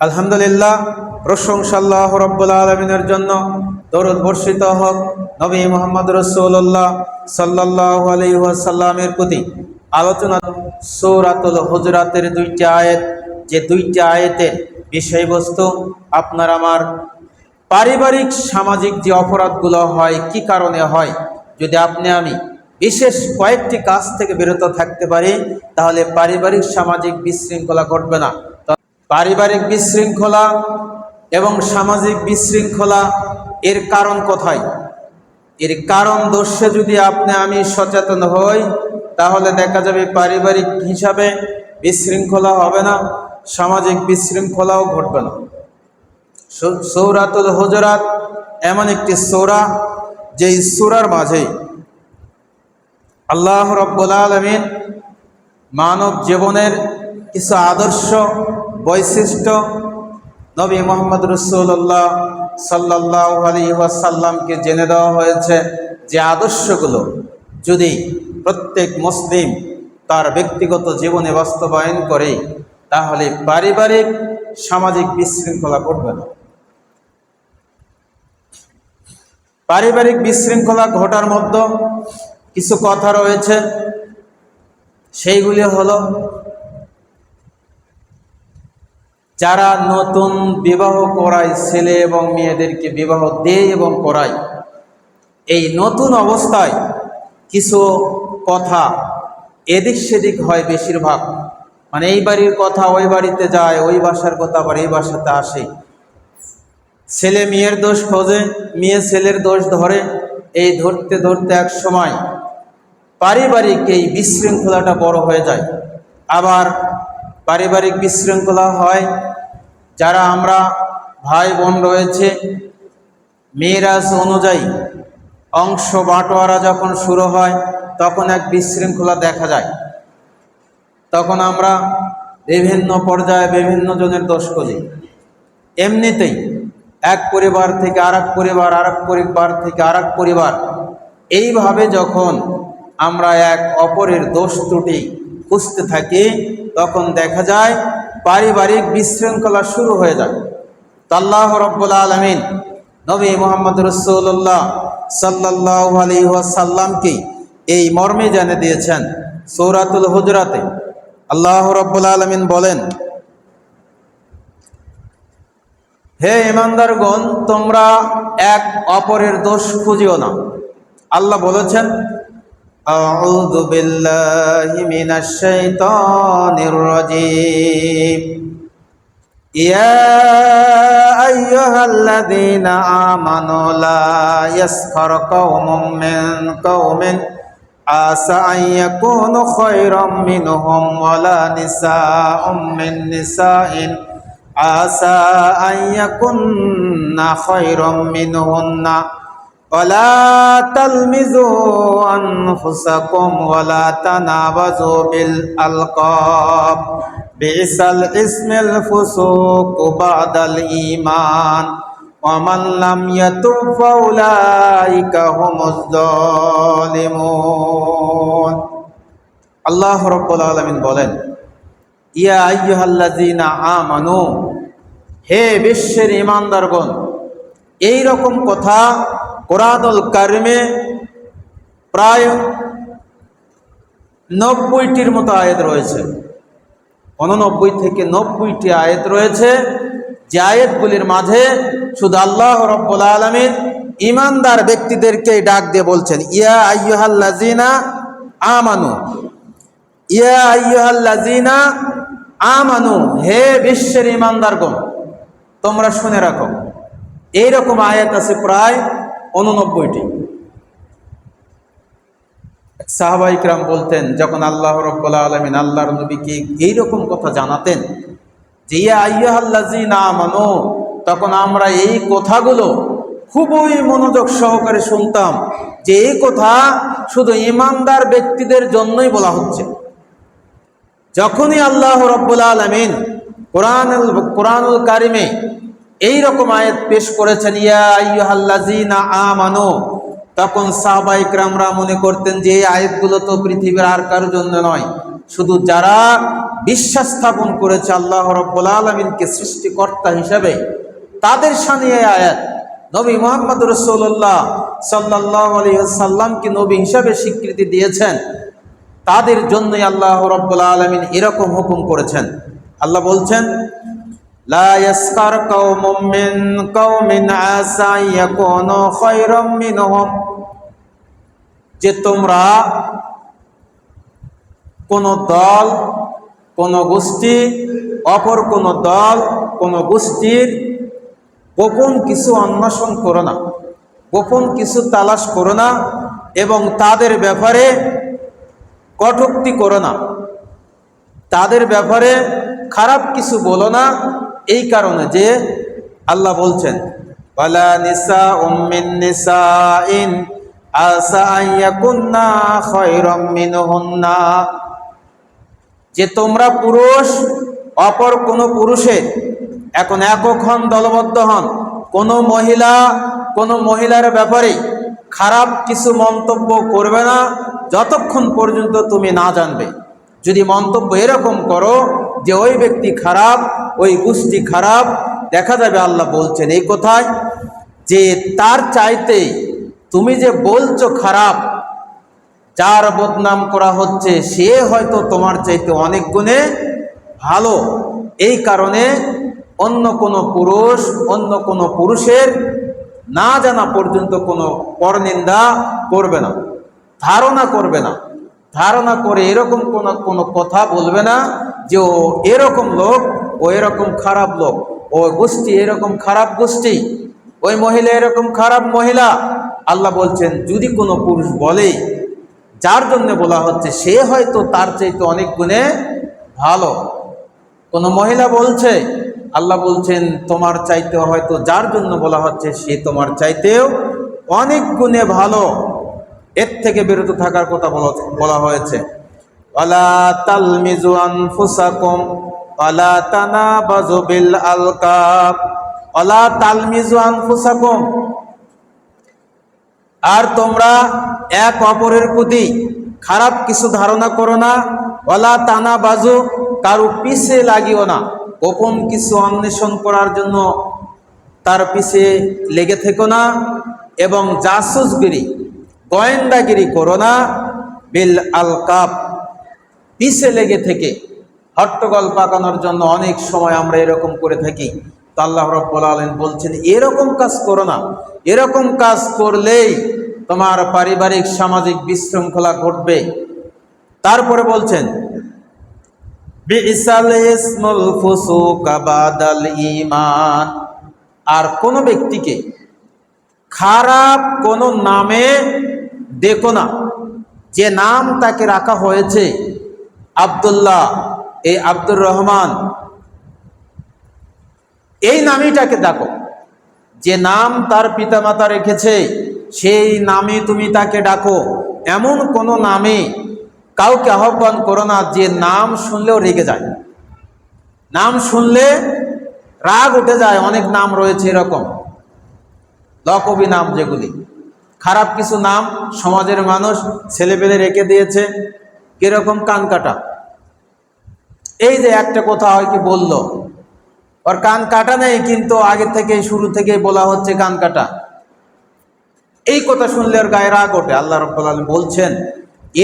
আলহামদুলিল্লাহ, প্রশংসা আল্লাহ রাব্বুল আলামিনের জন্য। দরুদ বর্ষিত হোক নবী মুহাম্মদ রাসূলুল্লাহ সাল্লাল্লাহু আলাইহি ওয়াসাল্লামের প্রতি। আলোচনা সূরাতুল হুজুরাতের দুইটি আয়াত, যে দুইটি আয়াতের বিষয়বস্তু আপনার আমার পারিবারিক সামাজিক যে অপরাধগুলো হয়, কি কারণে হয়, যদি আপনি আমি বিশেষ কয়েকটি কাজ থেকে বিরত থাকতে পারি, তাহলে পারিবারিক সামাজিক বিশৃঙ্খলা ঘটবে না। পারিবারিক বিশৃঙ্খলা এবং সামাজিক বিশৃঙ্খলা এর কারণ কোথায়? এর কারণ দর্শে যদি আপনি আমি সচেতন হই, তাহলে দেখা যাবে পারিবারিক হিসাবে বিশৃঙ্খলা হবে না, সামাজিক বিশৃঙ্খলাও ঘটবে না। সূরাতুল হুজুরাত এমন একটি সূরা, যে সূরার মাঝে আল্লাহ রাব্বুল আলামিন মানব জীবনের কিছু আদর্শ বৈশিষ্ট্য নবী মুহাম্মদ রাসূলুল্লাহ সাল্লাল্লাহু আলাইহি ওয়াসাল্লামকে জেনে দেওয়া হয়েছে, যে আদর্শগুলো যদি প্রত্যেক মুসলিম তার ব্যক্তিগত জীবনে বাস্তবায়ন করে, তাহলে পারিবারিক সামাজিক বিশৃঙ্খলা ঘটবে না। পারিবারিক বিশৃঙ্খলা ঘটার মধ্যে কিছু কথা রয়েছে, সেইগুলি হলো, যারা নতুন বিবাহ করায়, ছেলে এবং মেয়েদেরকে বিবাহ দেয় এবং করায়, এই নতুন অবস্থায় কিছু কথা এদিক সেদিক হয় বেশিরভাগ। মানে এই বাড়ির কথা ওই বাড়িতে যায়, ওই বাসার কথা আবার এই বাসাতে আসে। ছেলে মেয়ের দোষ খোঁজে, মেয়ে ছেলের দোষ ধরে। এই ধরতে ধরতে এক সময় পারিবারিক এই বিশৃঙ্খলাটা বড় হয়ে যায়। আবার পারিবারিক বিশৃঙ্খলা হয়, যারা আমরা ভাই বোন রয়েছে, মেরাজ অনুযায়ী অংশ বাটোয়ারা যখন শুরু হয়, তখন এক বিশৃঙ্খলা দেখা যায়। তখন আমরা বিভিন্ন পর্যায়ে বিভিন্ন জনের দোষ খুঁজি। এমনিতেই এক পরিবার থেকে আরেক পরিবার, আরেক পরিবার থেকে আরেক পরিবার, এইভাবে যখন আমরা এক অপরের দোষ ত্রুটি খুঁজতে থাকি, তখন দেখা যায় পারিবারিক বিশৃঙ্খলা শুরু হয়ে যায়। তো আল্লাহ রাব্বুল আলামিন নবী মুহাম্মদ রাসূলুল্লাহ সাল্লাল্লাহু আলাইহি ওয়াসাল্লামকে এই মর্মে জানিয়ে দিয়েছেন। সূরাতুল হুজুরাতে আল্লাহ রাব্বুল আলামিন বলেন, হে ঈমানদারগণ, তোমরা এক অপরের দোষ খুঁজিও না। আল্লাহ বলেছেন, আউযু বিল্লাহি মিনাশ শাইতানির রাজীম, ইয়া আইয়ুহাল্লাযীনা আমানু লা ইয়াসখার কওমুম মিন কওমিন আসা আন ইয়াকুনু খায়রাম মিনহুম ওয়ালা নিসাউম মিন নিসাইন আসা আন ইয়াকুন্না খায়রাম মিনহুন্না ওয়ালা তালমিজু আনফুসাকুম ওয়ালা তানাবাজু বিল আলকাব বিসাল ইসমিল ফুসুক বাদাল ঈমান ওয়া মান লাম ইয়াতুব ফাউলাইকা হুমুজ জালিমুন। আল্লাহ রাব্বুল আলামিন বলেন, ইয়া আইয়ুহাল্লাযীনা আমানু, হে বিশ্বের ঈমানদারগণ। এই রকম কথা কোরআনুল কারিমে প্রায় 90টির মতো আয়াত রয়েছে। 89 থেকে 90টি আয়াত রয়েছে, যে আয়াতগুলির মাঝে শুধু আল্লাহ রাব্বুল আলামিন ঈমানদার ব্যক্তিদেরকে ডাক দিয়ে বলছেন, ইয়া আইয়ুহাল্লাযীনা আমানু, ইয়া আইয়ুহাল্লাযীনা আমানু, হে বিশ্বের ঈমানদারগণ, তোমরা শুনে রাখো। এইরকম আয়াত আছে প্রায় 89টি। সাহাবা ইকরাম বলতেন, যখন আল্লাহ রাব্বুল আলামিন আল্লাহর নবীকে এইরকম কথা জানাতেন, যে ইয়া আইয়ুহাল্লাযীনা আমানু, তখন আমরা এই কথাগুলো খুবই মনোযোগ সহকারে শুনতাম, যে এই কথা শুধু ঈমানদার ব্যক্তিদের জন্যই বলা হচ্ছে। যখনই আল্লাহ রাব্বুল আলামিন কোরআনুল কারিমে এই রকম আয়াত পেশ করেছেন, ইয়া আইয়ুহাল্লাযীনা আমানু, তখন সাহাবায়ে কেরামরা মনে করতেন যে এই আয়াতগুলো তো পৃথিবীর আর কারোর জন্য নয়, শুধু যারা বিশ্বাস স্থাপন করেছে আল্লাহ রাব্বুল আলামিনকে সৃষ্টিকর্তা হিসাবে তাদের শানে এই আয়াত। নবী মুহাম্মদ রাসূলুল্লাহ সাল্লাল্লাহু আলাইহি ওয়াসাল্লামকে নবী হিসাবে স্বীকৃতি দিয়েছেন, তাদের জন্যই আল্লাহ রাব্বুল আলামিন এরকম হুকুম করেছেন। আল্লাহ বলছেন, লা ইয়াসকার কওমুম মিন কওমিন আসা ইয়াকুনু খায়রাম মিনহুম, যে তোমরা কোন দল, কোন গোষ্ঠী অপর কোন দল, কোন গোষ্ঠীর গোপন কিছু অন্বেষণ করো না, গোপন কিছু তালাশ করো না এবং তাদের ব্যাপারে কটূক্তি করো না, তাদের ব্যাপারে খারাপ কিছু বলো না। এই কারণে যে আল্লাহ বলছেন, ওয়ালা নিসাউম মিন নিসাইন আসা আন ইয়াকুন্না খায়রাম মিনহুন্না, যে তোমরা পুরুষ অপর কোন পুরুষের, এখন একক হন, দলবদ্ধ হন, কোন মহিলার ব্যাপারে খারাপ কিছু মন্তব্য করবে না যতক্ষণ পর্যন্ত তুমি না জানবে। যদি মন্তব্য এরকম করো যে ওই ব্যক্তি খারাপ, ওই গোষ্ঠী খারাপ, দেখা যাবে আল্লাহ বলছেন এই কথায় যে তার চাইতে তুমি যে বলছো খারাপ, যার বদনাম করা হচ্ছে সে হয়তো তোমার চাইতে অনেক গুণে ভালো। এই কারণে অন্য কোনো পুরুষ অন্য কোনো পুরুষের না জানা পর্যন্ত কোনো পরনিন্দা করবে না, ধারণা করবে না, ধারণা করে এরকম কোনো কথা বলবে না যে ও এরকম লোক, ও এরকম খারাপ লোক, ও গোষ্ঠী এরকম খারাপ গোষ্ঠী, ওই মহিলা এরকম খারাপ মহিলা। আল্লাহ বলছেন যদি কোনো পুরুষ বলে, যার জন্য বলা হচ্ছে সে হয়তো তার চাইতে অনেক গুণে ভালো। কোনো মহিলা বলছে, আল্লাহ বলছেন তোমার চাইতেও হয়তো, যার জন্য বলা হচ্ছে সে তোমার চাইতেও অনেক গুণে ভালো। এর থেকে বিরত থাকার কথা বলা হয়েছে। ওয়ালা তালমিজু আনফুসাকুম ওয়ালা তানাবাযু বিল আলকাব, ওয়ালা তালমিজু আনফুসাকুম, আর তোমরা এক অপরের প্রতি খারাপ কিছু ধারণা করো না। ওয়ালা তানাবাযু, কারো পিছে লাগিও না, গোপন কিছু অন্বেষণ করার জন্য তার পিছে লেগে থেকো না, এবং জাসুসগিরি গোয়েন্দাগিরি করো না। বিল আলকাব, পিছে লেগে থেকে হট্টগোল পাকানোর জন্য অনেক সময় আমরা এরকম করে থাকি। তো আল্লাহ রাব্বুল আলামিন বলছেন এরকম কাজ করো না, এরকম কাজ করলেই তোমার পারিবারিক সামাজিক বিশৃঙ্খলা ঘটবে। তারপরে বলছেন বিইসাল ইসমুল ফুসুকা বাদাল ঈমান, আর কোন ব্যক্তিকে খারাপ কোন নামে ডেকো না। যে নাম তাকে রাখা হয়েছে আব্দুল্লাহ, এই আব্দুর রহমান, এই নামটাকে ডাকো। যে নাম তার পিতামাতা রেখেছে সেই নামে তুমি তাকে ডাকো। এমন কোন নামে কাউকে আহ্বান করো না যে নাম শুনলেও রেগে যায়, নাম শুনলে রাগ উঠে যায়। অনেক নাম রয়েছে এরকম লকবি নাম, যেগুলি খারাপ কিছু নাম সমাজের মানুষ ছেলেপেলে রেখে দিয়েছে। কিরকম? কান কাটা। এই যে একটা কথা হয় কি বলল, ওর কান কাটা নেই কিন্তু আগে থেকে শুরু থেকে বলা হচ্ছে কান কাটা। এই কথা শুনলে ওর গায়ে রাগ ওঠে। আল্লাহ রাব্বুল আলামিন বলছেন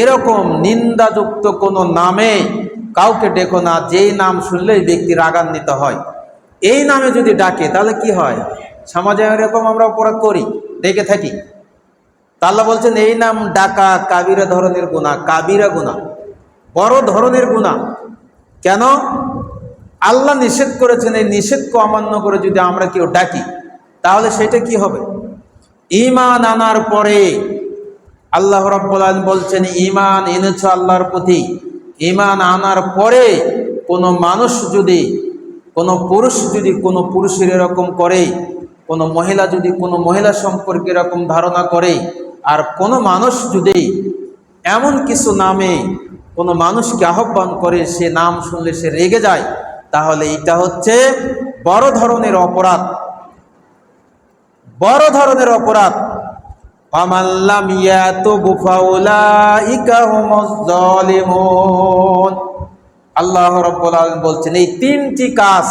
এরকম নিন্দাযুক্ত কোনো নামে কাউকে ডেকো না, যেই নাম শুনলেই ব্যক্তি রাগান্বিত হয়। এই নামে যদি ডাকে তাহলে কি হয়? সমাজে এরকম আমরা অপরাধ করি, ডেকে থাকি। তা আল্লাহ বলছেন এই নাম ডাকা কাবিরা ধরনের গুনাহ, কাবিরা গুনাহ, বড় ধরনের গুনাহ। কেন? আল্লাহ নিষেধ করেছেন। এই নিষেধকে অমান্য করে যদি আমরা কেউ ডাকি তাহলে সেটা কি হবে? ঈমান আনার পরে আল্লাহ রাব্বুল আলামিন বলছেন ঈমান এনেছো আল্লাহর প্রতি, ঈমান আনার পরে কোনো মানুষ যদি, কোনো পুরুষ যদি কোনো পুরুষের এরকম করে, কোনো মহিলা যদি কোনো মহিলা সম্পর্কে এরকম ধারণা করে, আর কোনো মানুষ যদি এমন কিছু নামে কোনো মানুষকে আহ্বান করে, সে নাম শুনলে সে রেগে যায়, তাহলে এটা হচ্ছে বড় ধরনের অপরাধ, বড় ধরনের অপরাধ। ومن لم يتب فأولئك هم الظالمون। আল্লাহ রাব্বুল আলামিন বলছেন এই তিনটি কাজ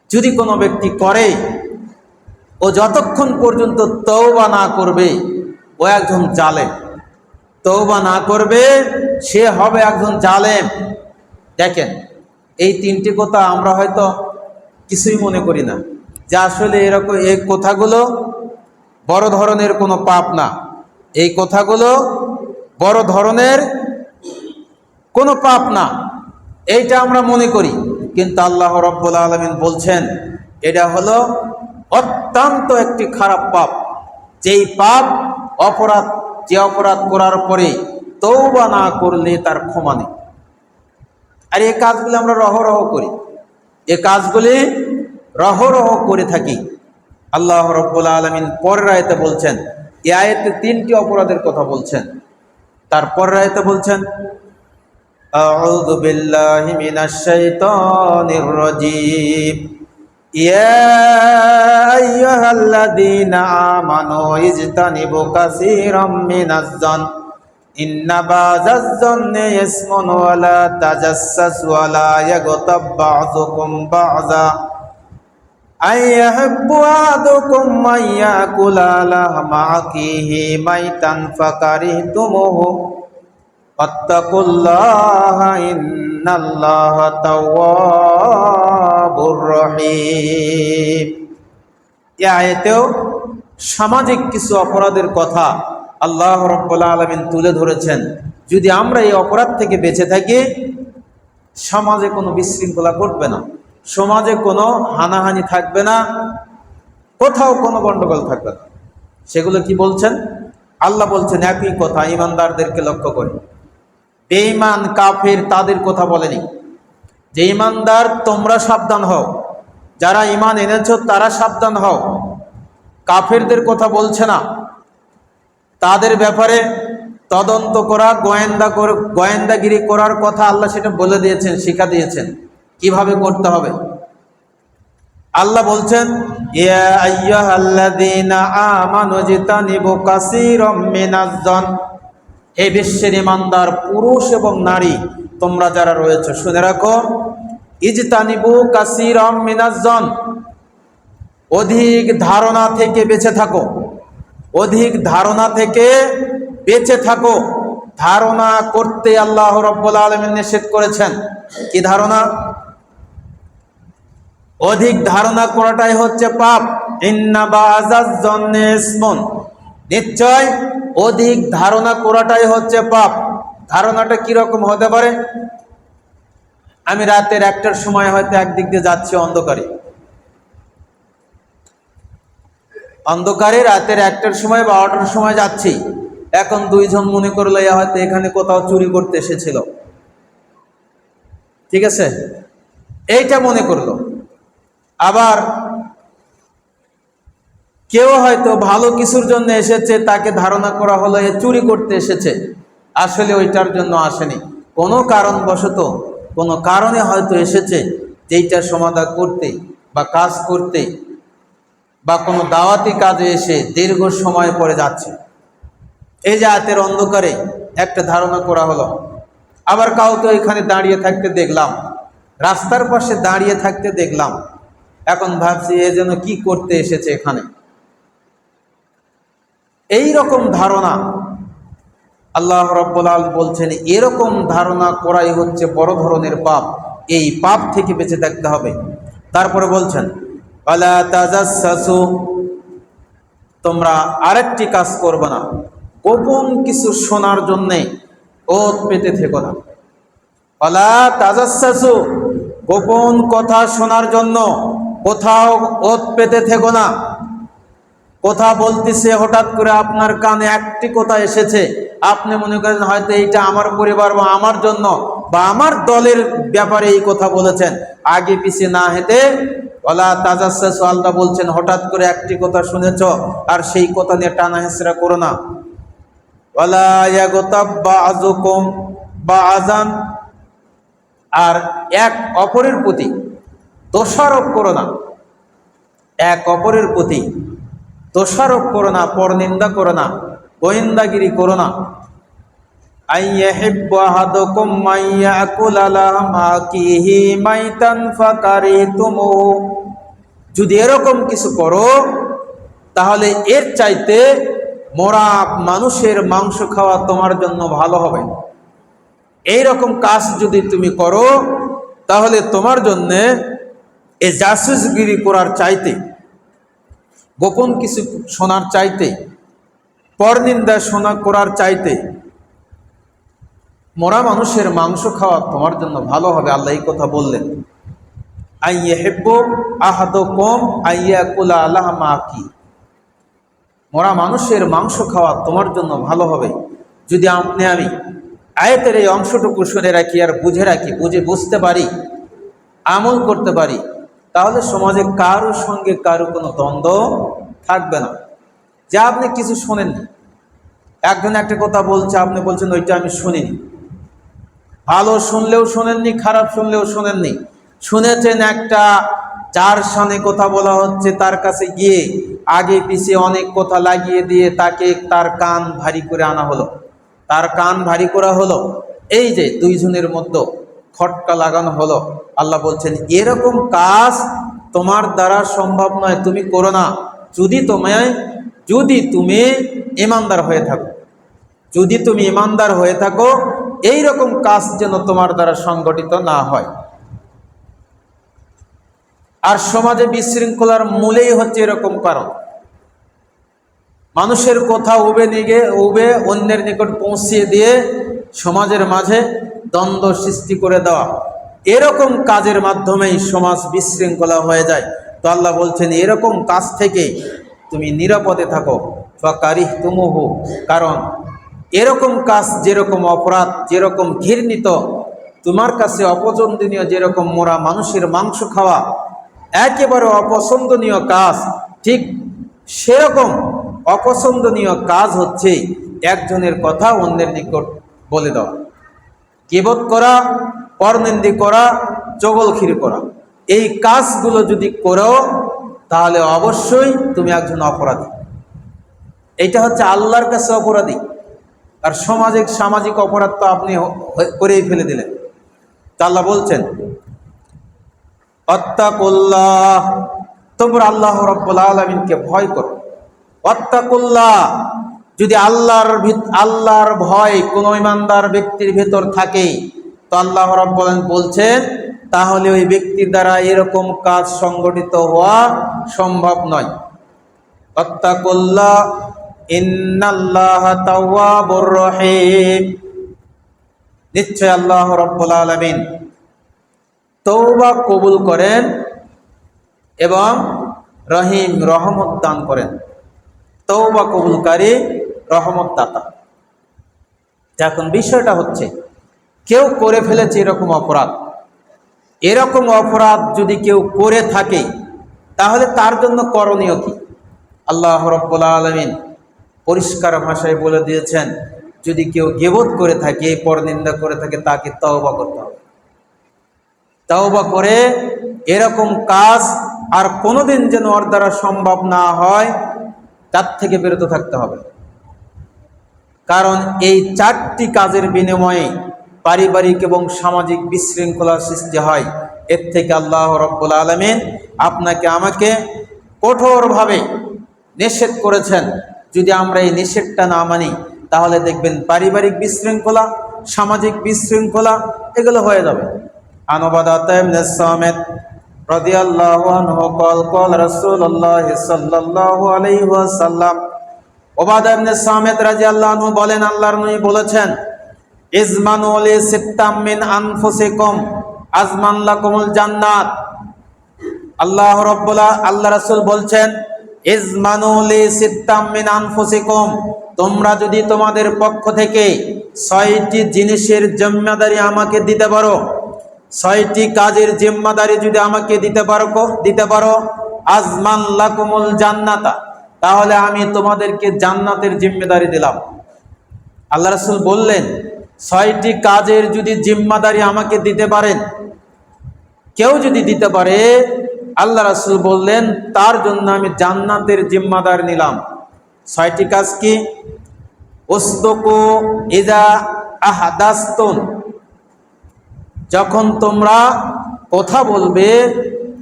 যদি কোনো ব্যক্তি করে, ও যতক্ষণ পর্যন্ত তওবা না করবে ও একজন জালেম। তওবা না করবে সে হবে একজন জালেম। দেখেন, এই তিনটি কথা আমরা হয়তো কিছুই মনে করি না যে আসলে এরকম এই কথাগুলো বড় ধরনের কোনো পাপ না, এই কথাগুলো বড় ধরনের কোনো পাপ না, এইটা আমরা মনে করি। কিন্তু আল্লাহ রাব্বুল আলামিন বলছেন এটা হলো অত্যন্ত একটি খারাপ পাপ, যেই পাপ অপরাধ, যে অপরাধ করার পরে তওবা না করলে তার ক্ষমা নেই। আর এই কাজগুলি আমরা রহরহ করি, এই কাজগুলি রহরহ করে থাকি। আল্লাহ রাব্বুল আলামিন পরের আয়াতে বলছেন, এই আয়াতে তিনটি অপরাধের কথা বলছেন। তারপর আয়াতে বলছেন আউযু বিল্লাহি মিনাশ শাইতানির রাজীম ইয়া আইয়ুহাল্লাযীনা আমানু ইজতানিবু কাসীরাম মিনাজ জন ইন্না বাযাজ জন্নি ইসমুন ওয়া লা তাজাসসাসু ওয়া লা ইয়াগতাব বাযুকুম বাযা আইয়াহিব্বু আহাদুকুম মান ইয়াকুলা লাহমা আখিহি মাইতান ফাকারিহতুমুহু ওয়াত্তাকুল্লাহা ইন্নাল্লাহা তাওয়াবুর রহিম। এই আয়াতেও সামাজিক কিছু অপরাধের কথা আল্লাহ রাব্বুল আলামিন তুলে ধরেছেন। যদি আমরা এই অপরাধ থেকে বেঁচে থাকি, সমাজে কোনো বিশৃঙ্খলা ঘটবে না, সমাজে কোনো হানাহানি থাকবে না, কোথাও কোনো গন্ডগোল থাকবে না। সেগুলো কি বলছেন? আল্লাহ বলছেন একই কথা ঈমানদারদেরকে লক্ষ্য করে। বেঈমান কাফের তাদের কথা বলেনি যে ঈমানদার তোমরা সাবধান হও, যারা ঈমান এনেছো তারা সাবধান হও। কাফেরদের কথা বলছে না, তাদের ব্যাপারে তদন্ত করা, গোয়েন্দাগিরি করার কথা আল্লাহ সেটা বলে দিয়েছেন, শিক্ষা দিয়েছেন কিভাবে করতে হবে। আল্লাহ বলছেন ইয়া আইয়ুহাল্লাযীনা আমানু ইজতানিবু কাসীরাম মিনাজ জন, হে বিশ্বের ঈমানদার পুরুষ এবং নারী তোমরা যারা রয়েছে শুনে রাখো, ইজতানিবু কাসীরাম মিনাজ জন, অধিক ধারণা থেকে বেঁচে থাকো, অধিক ধারণা থেকে বেঁচে থাকো। ধারণা করতে আল্লাহ রাব্বুল আলামিন নিষেধ করেছেন। কি ধারণা? অধিক ধারণা করাটাই হচ্ছে পাপ। ইন্না বাযাজ জন্নি ইসমুন, নিশ্চয় অধিক ধারণা করাটাই হচ্ছে পাপ। ধারণাটা কিরকম হতে পারে? আমি রাতের 1টার সময় হয়তো একদিক দিয়ে যাচ্ছি অন্ধকারে রাতের 1টার সময় বা 12টার সময় যাচ্ছি, এখন দুইজন মনে করলো হয়তো এখানে কোথাও চুরি করতে এসেছিল, ঠিক আছে, এইটা মনে করলো। আবার কেউ হয়তো ভালো কিছুর জন্য এসেছে, তাকে ধারণা করা হলো এ চুরি করতে এসেছে, আসলে ওইটার জন্য আসেনি, কোনো কারণবশত কোনো কারণে হয়তো এসেছে যেইটার সমাধান করতে বা কাজ করতে বা কোনো দাওয়াতি কাজে এসে দীর্ঘ সময় পরে যাচ্ছে। এই যে রাতের অন্ধকারে একটা ধারণা করা হলো। আবার কাউকে ওইখানে দাঁড়িয়ে থাকতে দেখলাম, রাস্তার পাশে দাঁড়িয়ে থাকতে দেখলাম, এখন ভাবছি এ যেন কি করতে এসেছে এখানে। এই রকম ধারণা আল্লাহ রাব্বুল আলামিন বলছেন এরকম ধারণা করাই হচ্ছে বড় ধরনের পাপ। এই পাপ থেকে বেঁচে থাকতে হবে। তারপরে বলছেন ওয়ালা তাজাসসু, তোমরা আরেকটি কাজ করবে না, গোপন কিছু শোনার জন্যে ওত পেতে থেকো না। ওয়ালা তাজাসসু, গোপন কথা শোনার জন্য কোথাও ওত পেতে থেকো না। কথা বলতেছে, হঠাৎ করে আপনার কানে একটি কথা এসেছে, আপনি মনে করেন হয়তো এইটা আমার পরিবার বা আমার জন্য বা আমার দলের ব্যাপারে এই কথা বলেছেন, আগে পিছিয়ে না হেঁটে ওয়ালা তাজাসসু, আল্লাহ বলছেন হঠাৎ করে একটি কথা শুনেছ আর সেই কথা নিয়ে টানা হেঁচড়া করো না। ওয়ালা ইয়াগতাব বাযুকুম বাযান, আর এক অপরের প্রতি দোষারোপ করো না, এক অপরের প্রতি দোষারোপ করো না, পরনিন্দা করো না, গোয়েন্দাগিরি করো না। আইয়াহিব্বু আহাদুকুম মাইয়াকুলা লাহমা আখিহি মাইতান ফাকারিতুমুহু, যদি এরকম কিছু করো তাহলে এর চাইতে মরা মানুষের মাংস খাওয়া তোমার জন্য ভালো হবে। এই রকম কাজ যদি তুমি করো তাহলে তোমার জন্য এই জাসুসগিরি করার চাইতে, গোপন কিছু শোনার চাইতে, পরনিন্দা শোনা করার চাইতে মরা মানুষের মাংস খাওয়া তোমার জন্য ভালো হবে। আল্লাহ এই কথা বললেন, আইয়াহিব্বু আহাদুকুম আইয়াকুলা লাহমা আখিহি, মরা মানুষের মাংস খাওয়া তোমার জন্য ভালো হবে। যদি আমি আয়াতের এই অংশটুকু শুনে রাখি আর বুঝে রাখি, বুঝতে পারি, আমল করতে পারি, তাহলে সমাজে কারোর সঙ্গে কারো কোনো দ্বন্দ্ব থাকবে না। যে আপনি কিছু শোনেননি, একজন একটা কথা বলছে, আপনি বলছেন ওইটা আমি শুনিনি, ভালো শুনলেও শোনেননি, খারাপ শুনলেও শোনেননি, শুনেছেন একটা যার সামনে কথা বলা হচ্ছে তার কাছে গিয়ে আগে পিছিয়ে অনেক কথা লাগিয়ে দিয়ে তাকে তার কান ভারী করে আনা হলো, তার কান ভারী করা হলো, এই যে দুইজনের মধ্যে খটকা লাগানো হলো। আল্লাহ বলছেন এরকম কাজ তোমার দ্বারা সম্ভব নয়, তুমি করো না। যদি তুমি ইমানদার হয়ে থাকো, যদি তুমি ইমানদার হয়ে থাকো, এই রকম কাজ যেন তোমার দ্বারা সংগঠিত না হয়। আর সমাজে বিশৃঙ্খলার মূলেই হচ্ছে এরকম কারণ, মানুষের কথা উবে অন্যের নিকট পৌঁছিয়ে দিয়ে সমাজের মাঝে দ্বন্দ্ব সৃষ্টি করে দেওয়া, এরকম কাজের মাধ্যমেই সমাজ বিশৃঙ্খলা হয়ে যায়। তো আল্লাহ বলছেন এরকম কাজ থেকে তুমি নিরাপদে থাকো, ফাকারিহতুমুহু, কারণ এরকম কাজ যেরকম অপরাধ, যেরকম ঘৃণিত, তোমার কাছে অপছন্দনীয়, যেরকম মোরা মানুষের মাংস খাওয়া একেবারে অপছন্দনীয় কাজ, ঠিক সেরকম অপছন্দনীয় কাজ হচ্ছে একজনের কথা অন্যের নিকট বলে দেওয়া, গীবত করা, পরনিন্দা করা, চগলখিরি করা। এই কাজগুলো যদি করো তাহলে অবশ্যই তুমি একজন অপরাধী। এইটা হচ্ছে আল্লাহর কাছে অপরাধী। আর সামাজিক অপরাধ তো আপনি করেই ফেলে দিলেন। তা আল্লাহ বলছেন আত্তাকুল্লাহ, তোমরা আল্লাহ রাব্বুল আলামিনকে ভয় করো। আত্তাকুল্লাহ, যদি আল্লাহর ভয় কোনো ইমানদার ব্যক্তির ভেতর থাকে তো আল্লাহ রাব্বুল আলামিন বলছেন তাহলে ওই ব্যক্তির দ্বারা এরকম কাজ সংগঠিত হওয়া সম্ভব নয়। আত্তাকুল্লাহ ইন্নাল্লাহা তাওয়াবুর রহিম, নিশ্চয় আল্লাহ রাব্বুল আলামিন তওবা কবুল করেন এবং রহিম, রহমত দান করেন। তওবা কবুলকারী, রহমত দাতা। এখন বিষয়টা হচ্ছে কেউ করে ফেলেছে এরকম অপরাধ, এরকম অপরাধ যদি কেউ করে থাকে তাহলে তার জন্য করণীয় কি? আল্লাহ রাব্বুল আলামিন পরিষ্কার ভাষায় বলে দিয়েছেন, যদি কেউ গীবত করে থাকে, পরনিন্দা করে থাকে, তাকে তওবা করতে হবে। তওবা করে এরকম কাজ আর কোনোদিন যেন ওর দ্বারা সম্ভব না হয়, তার থেকে বিরত থাকতে হবে। কারণ এই চারটি কাজের বিনিময়ে পারিবারিক এবং সামাজিক বিশৃঙ্খলার সৃষ্টি হয়। এর থেকে আল্লাহ রাব্বুল আলামিন আপনাকে আমাকে কঠোরভাবে নিষেধ করেছেন। যদি আমরা এই নিষেধটা না মানি তাহলে দেখবেন পারিবারিক বিশৃঙ্খলা, সামাজিক বিশৃঙ্খলা এগুলো হয়ে যাবে। আন উবাদাতা ইবনে সামিত রাদিয়াল্লাহু আনহু قال قال رسول الله صلى الله عليه وسلم, উবাদা ইবনে সামিত রাদিয়াল্লাহু আনহু বলেন আল্লাহর নবী বলেছেন, ইজমানু লি সিত্তাম মিন আনফুসিকুম আজমান লাকুমুল জান্নাত। আল্লাহ রাসূল বলছেন ইজমানু লি সিত্তাম মিন আনফুসিকুম, তোমরা যদি তোমাদের পক্ষ থেকে 6টি জিনিসের জিম্মাদারি আমাকে দিতে পারো, 6টি কাজের জিম্মাদারি যদি আমাকে দিতে পারো আজমান লাকুমুল জান্নাতা, তাহলে আমি তোমাদেরকে জান্নাতের জিম্মাদারি দিলাম। আল্লাহ রাসূল বললেন 6টি কাজের যদি জিম্মাদারি আমাকে দিতে পারেন, কেউ যদি দিতে পারে আল্লাহ রাসূল বললেন, তার জন্য আমি জান্নাতের জিম্মাদার নিলাম। 6টি কাজ কি? উসদুকু ইযা আহাদাসতুম, যখন তোমরা কথা বলবে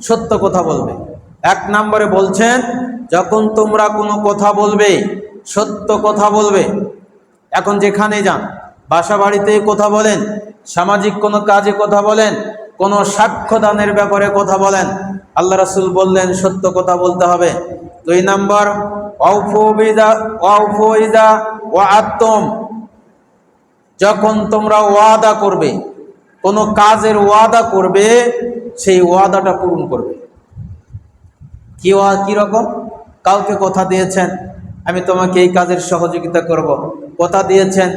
সত্য কথা বলবে। 1 নম্বরে বলছেন, যখন তোমরা কোনো কথা বলবে সত্য কথা বলবে। এখন যেখানে যান, বাসা বাড়িতেই কথা বলেন, সামাজিক কোনো কাজে কথা বলেন, কোনো সাক্ষ্যদানের ব্যাপারে কথা বলেন, আল্লাহ রাসূল বললেন সত্য কথা বলতে হবে। 2 নম্বর, ওয়াউফু ইযা ওয়াআদতুম, যখন তোমরা ওয়াদা করবে, কোনো কাজের ওয়াদা করবে, সেই ওয়াদাটা পূরণ করবে। কি রকম? কাউকে কথা দিয়েছেন, আমি তোমাকে এই কাজের সহযোগিতা করব। কথা দিয়েছেন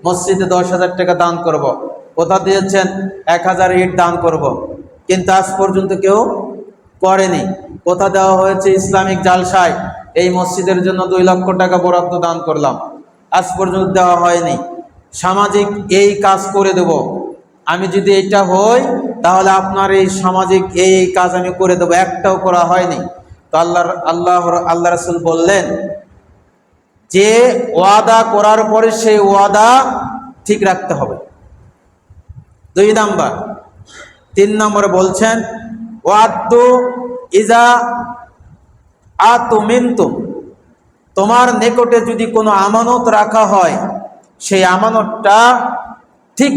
মসজিদে 10,000 টাকা দান করব। কথা দিয়েছেন 1000 ইট দান করব, কিন্তু আজ পর্যন্ত কেউ করেনি। কথা দেওয়া হয়েছে ইসলামিক জালসায়, এই মসজিদের জন্য 2 লক্ষ টাকা বরাদ্দ দান করলাম, আজ পর্যন্ত দেওয়া হয়নি। সামাজিক এই কাজ করে দেব, আমি যদি এটা হই তাহলে আপনার এই সামাজিক এই কাজ আমি করে দেবো, একটাও করা হয়নি। তো আল্লাহ রাসূল বললেন যে ওয়াদা করার পরে সেই ওয়াদা ঠিক রাখতে হবে। 2 নাম্বার। 3 নম্বরে বলছেন, ওয়াদু ইজা আতুমিনতুম, তোমার নিকটে যদি কোনো আমানত রাখা হয়, সেই আমানতটা ঠিক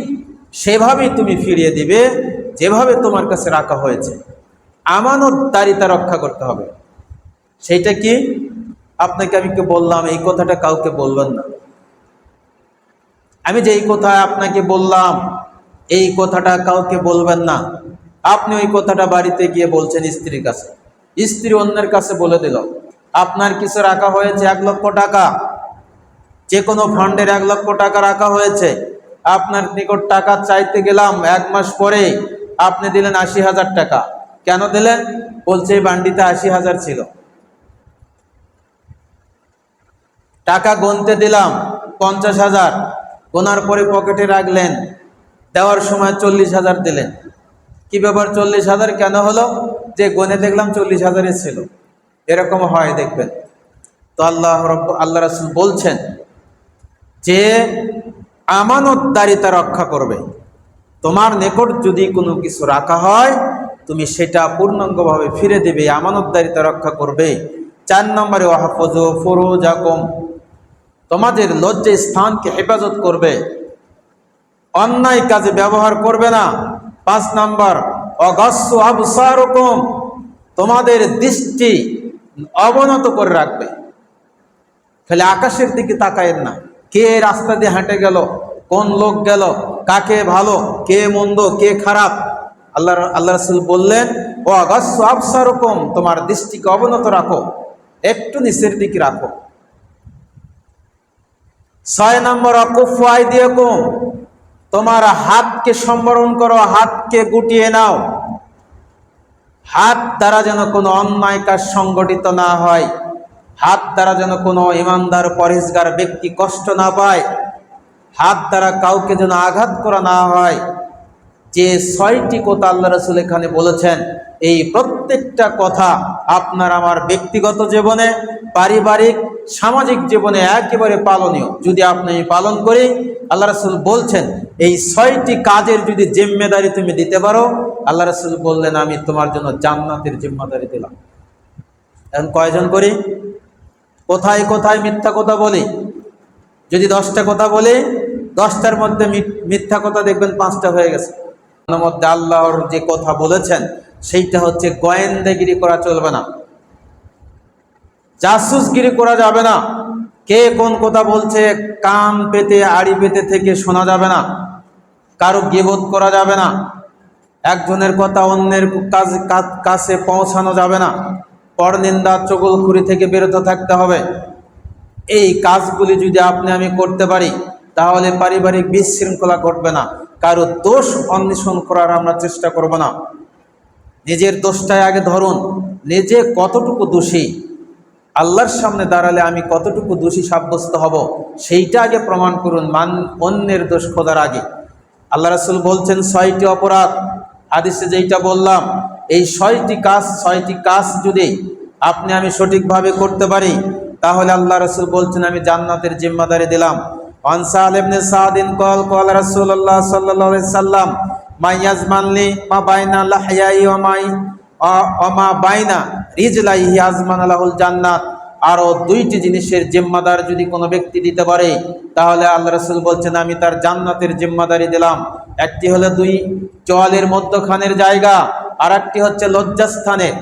সেভাবেই তুমি ফিরিয়ে দিবে যেভাবে তোমার কাছে রাখা হয়েছে। আমানতদারিতা রক্ষা করতে হবে। সেইটা কি? আপনাকে আমি বললাম এই কথাটা কাউকে বলবেন না। আমি যে এই কথা আপনাকে বললাম এই কথাটা কাউকে বলবেন না। আপনি ওই কথাটা বাড়িতে গিয়ে বলছেন স্ত্রীর কাছে, স্ত্রী অন্যের কাছে বলে দিল আপনার কিছু রাখা হয়েছে 1 লক্ষ টাকা, যে কোনো ফান্ডের 1 লক্ষ টাকা রাখা হয়েছে, আপনার নিকট টাকা চাইতে গেলাম, 1 মাস পরে আপনি দিলেন 80,000 টাকা। কেন দিলেন? বলছে এই বান্ডিতে 80,000 ছিল। টাকা গুনতে দিলাম 50,000, গোনার পরে পকেটে রাখলেন, দেওয়ার সময় 40,000 দিলেন। কি ব্যাপার 40,000 কেন হলো? যে গনে দেখলাম 40,000 ছিল। এরকম হয় দেখবেন। তো আল্লাহ রাসূল বলছেন যে আমানতদারিতা রক্ষা করবে। তোমার নিকট যদি কোনো কিছু রাখা হয় তুমি সেটা পূর্ণাঙ্গভাবে ফিরে দেবে, আমানতদারিতা রক্ষা করবে। 4 নম্বরে ওয়াহফাজু ফুরুজাকুম, তোমাদের লজ্জা স্থানকে হেফাজত করবে, অন্যায় কাজে ব্যবহার করবে না। 5 নম্বর ওয়াগাসসু আবসারুকুম, তোমাদের দৃষ্টি অবনত করে রাখবে। খালি আকাশের দিকে তাকায়েন না, কে রাস্তা দিয়ে হেঁটে গেল, কোন লোক গেল, কাকে ভালো কে মন্দ কে খারাপ। আল্লাহ রাসূল বললেন ওয়াগাসসু আবসারুকুম, তোমার দৃষ্টিকে অবনত রাখো, একটু নিচের দিকে রাখো। 6 নম্বর আকুফু আইদিয়াকুম, তোমার হাতকে সম্বরণ করো, হাতকে গুটিয়ে নাও। হাত দ্বারা যেন কোনো অন্যায় কাজ সংগঠিত না হয়, হাত দ্বারা যেন কোনো ইমানদার পরহেজগার ব্যক্তি কষ্ট না পায়, হাত দ্বারা কাউকে যেন আঘাত করা না হয়। যে 6টি কথা আল্লাহ রাসূল এখানে বলেছেন, এই প্রত্যেকটা কথা আপনার আমার ব্যক্তিগত জীবনে, পারিবারিক, সামাজিক জীবনে একেবারে পালনীয়। যদি আপনি পালন করি, আল্লাহ রাসূল বলছেন এই 6টি কাজের যদি জিম্মেদারি তুমি দিতে পারো, আল্লাহ রাসূল বললেন আমি তোমার জন্য জান্নাতের জিম্মেদারি দিলাম। এখন কয়জন করি? কোথায় কোথায় মিথ্যা কথা বলি? যদি 10টা কথা বলি, 10টার মধ্যে মিথ্যা কথা দেখবেন 5টা হয়ে গেছে। তার মধ্যে আল্লাহর যে কথা বলেছেন সেইটা হচ্ছে গোয়েন্দাগিরি করা চলবে না, জাসুসগিরি করা যাবে না, কে কোন কথা বলছে কান পেতে আড়ি পেতে থেকে শোনা যাবে না, কারো গীবত করা যাবে না, একজনের কথা অন্যের কাছে পৌঁছানো যাবে না, পরনিন্দা চগলখুরি থেকে বিরত থাকতে হবে। এই কাজগুলি যদি আপনি আমি করতে পারি তাহলে পারিবারিক বিশৃঙ্খলা ঘটবে না, কারো দোষ অন্বেষণ করার আমরা চেষ্টা করব না। নিজের দোষটাই আগে ধরুন, নিজে কতটুকু দোষী, আল্লাহর সামনে দাঁড়ালে আমি কতটুকু দোষী সাব্যস্ত হব সেইটা আগে প্রমাণ করুন, অন্যের দোষ খোঁজার আগে। আল্লাহ রাসূল বলছেন 6টি অপরাধ, হাদিসে যেইটা বললাম এই 6টি কাজ যদি আপনি আমি সঠিকভাবে করতে পারি, তাহলে আল্লাহ রাসূল বলছেন আমি জান্নাতের জিম্মাদারি দিলাম। আন সাহাল ইবনে সাদিন ক্বাল ক্বাল রাসূলুল্লাহ সাল্লাল্লাহু আলাইহি সাল্লাম মাইয়াজমানলি মা বাইনা লাহইয়াই ওয়া মা বাইনা রিজলাইহি আজমান লাহুল জান্নাত। আরো 2টি জিনিসের জিম্মাদার যদি কোনো ব্যক্তি দিতে পারে, তাহলে আল্লাহ রাসূল বলছেন আমি তার জান্নাতের জিম্মাদারি দিলাম। একটি হলো 2 চোয়ালের মধ্যখানের জায়গা, আর একটি হচ্ছে লজ্জাস্থানের।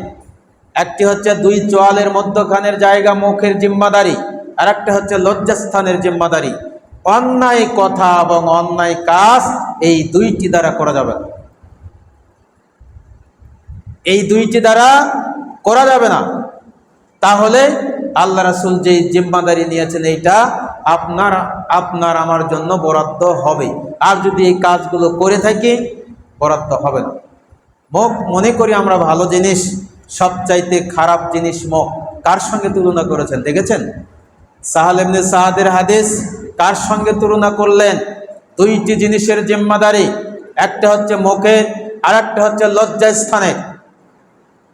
একটি হচ্ছে 2 চোয়ালের মধ্যখানের জায়গা মুখের জিম্মাদারি, আর একটা হচ্ছে লজ্জাস্থানের জিম্মাদারি। অন্যায় কথা এবং অন্যায় কাজ এই 2টি দ্বারা করা যাবে না, এই 2টি দ্বারা করা যাবে না। তাহলে আল্লাহ রাসূল যে জিম্মাদারি নিয়েছেন এইটা আপনার আমার জন্য বরাদ্দ হবে। আর যদি এই কাজগুলো করে থাকি, বরাদ্দ হবে না। মুখ মনে করি আমরা ভালো জিনিস, সবচাইতে খারাপ জিনিস মুখ। কার সঙ্গে তুলনা করেছেন দেখেছেন? সাহাল ইবনে সাদের হাদিস কার সঙ্গে তুলনা করলেন? 2টি জিনিসের জিম্মাদারি, একটা হচ্ছে মুখের, আর একটা হচ্ছে লজ্জাস্থানের।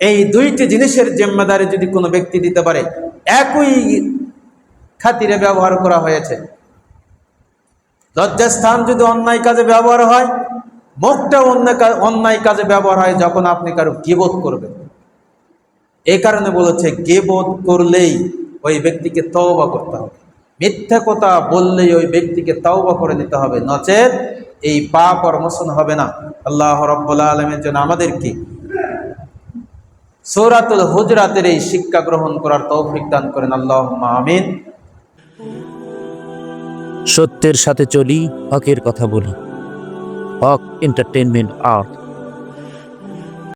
এই 2টি জিনিসের জিম্মাদারি যদি কোনো ব্যক্তি দিতে পারে, একই খাতিরে ব্যবহার করা হয়েছে। লজ্জাস্থান যদি অন্যায় কাজে ব্যবহার হয়, মুখটা অন্যায় কাজে ব্যবহার হয় যখন আপনি কারো গীবত করবেন। এই কারণে বলেছে গীবত করলেই ওই ব্যক্তিকে তওবা করতে হবে, মিথ্যা কথা বললেই ওই ব্যক্তিকে তওবা করে নিতে হবে, নচেত এই পাপ আর মোচন হবে না। আল্লাহ রাব্বুল আলামিন যেন আমাদেরকে সূরাতুল হুজরাতের এই শিক্ষা গ্রহণ করার তৌফিক দান করেন। আল্লাহুম্মা আমিন। সত্যের সাথে চলি, হকের কথা বলি। হক এন্টারটেইনমেন্ট আর্ট।